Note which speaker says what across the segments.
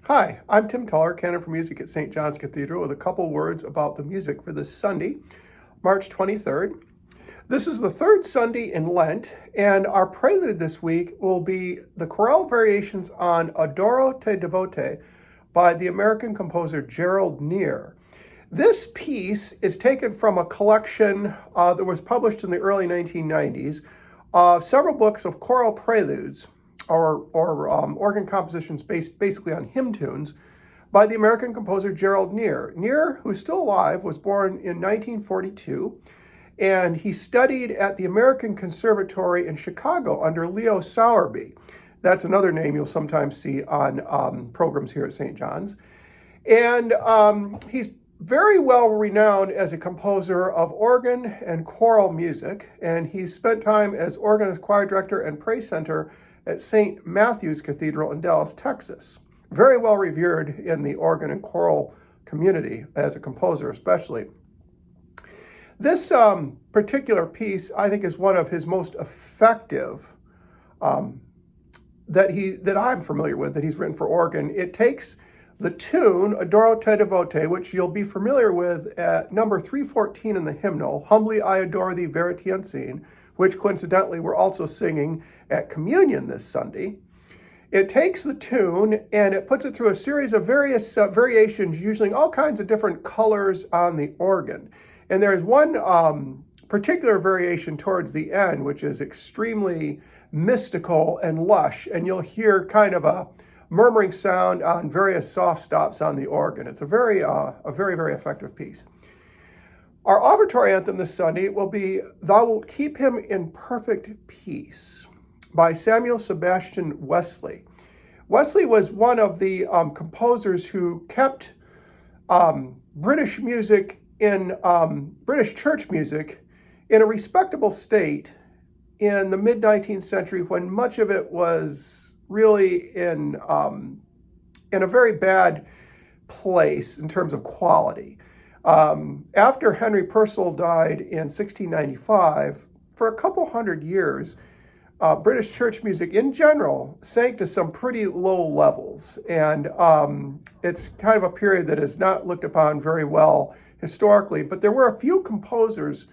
Speaker 1: Hi, I'm Tim Tuller, Canon for Music at St. John's Cathedral, with a couple words about the music for this Sunday, March 23rd. This is the third Sunday in Lent, and our prelude this week will be the chorale variations on Adoro Te Devote by the American composer Gerald Near. This piece is taken from a collection that was published in the early 1990s of several books of choral preludes, or organ compositions based basically on hymn tunes, by the American composer Gerald Near. Near, who's still alive, was born in 1942, and he studied at the American Conservatory in Chicago under Leo Sowerby. That's another name you'll sometimes see on programs here at St. John's. And he's very well renowned as a composer of organ and choral music, and he's spent time as organist, choir director, and praise center at St. Matthew's Cathedral in Dallas, Texas. Very well revered in the organ and choral community as a composer especially. This particular piece, I think, is one of his most effective that I'm familiar with, that he's written for organ. It takes the tune, Adoro Te Devote, which you'll be familiar with at number 314 in the hymnal, Humbly I Adore Thee, Verity Unseen, which coincidentally we're also singing at communion this Sunday. It takes the tune and it puts it through a series of various variations using all kinds of different colors on the organ. And there's one particular variation towards the end, which is extremely mystical and lush, and you'll hear kind of a murmuring sound on various soft stops on the organ. It's a very, very effective piece. Our offertory anthem this Sunday will be Thou Wilt Keep Him in Perfect Peace by Samuel Sebastian Wesley. Wesley was one of the composers who kept British music in British church music in a respectable state in the mid-19th century, when much of it was really in a very bad place in terms of quality. After Henry Purcell died in 1695, for a couple hundred years, British church music in general sank to some pretty low levels. And it's kind of a period that is not looked upon very well historically. But there were a few composers,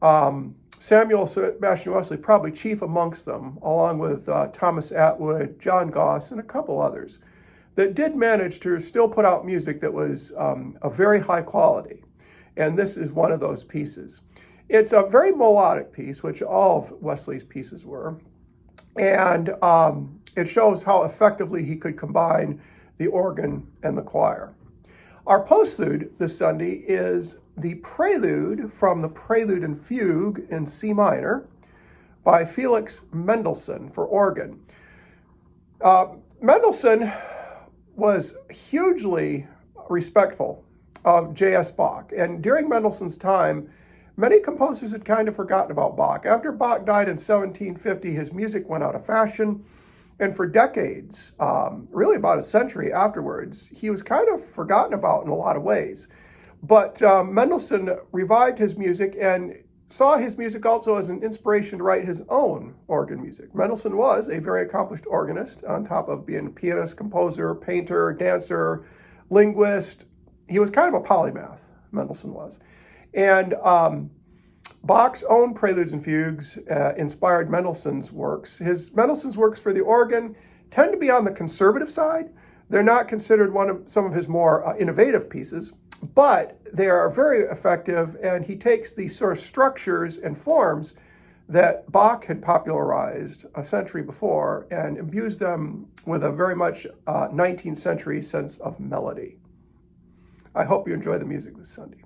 Speaker 1: Samuel Sebastian Wesley probably chief amongst them, along with Thomas Atwood, John Goss, and a couple others, that did manage to still put out music that was of very high quality. And this is one of those pieces. It's a very melodic piece, which all of Wesley's pieces were. And it shows how effectively he could combine the organ and the choir. Our postlude this Sunday is the prelude from the Prelude and Fugue in C minor by Felix Mendelssohn for organ. Mendelssohn was hugely respectful of J.S. Bach. And during Mendelssohn's time, many composers had kind of forgotten about Bach. After Bach died in 1750, his music went out of fashion. And for decades, really about a century afterwards, he was kind of forgotten about in a lot of ways. But Mendelssohn revived his music and saw his music also as an inspiration to write his own organ music. Mendelssohn was a very accomplished organist, on top of being a pianist, composer, painter, dancer, linguist. He was kind of a polymath, Mendelssohn was. And Bach's own preludes and fugues inspired Mendelssohn's works. Mendelssohn's works for the organ tend to be on the conservative side. They're not considered some of his more innovative pieces, but they are very effective, and he takes these sort of structures and forms that Bach had popularized a century before and imbues them with a very much 19th century sense of melody. I hope you enjoy the music this Sunday.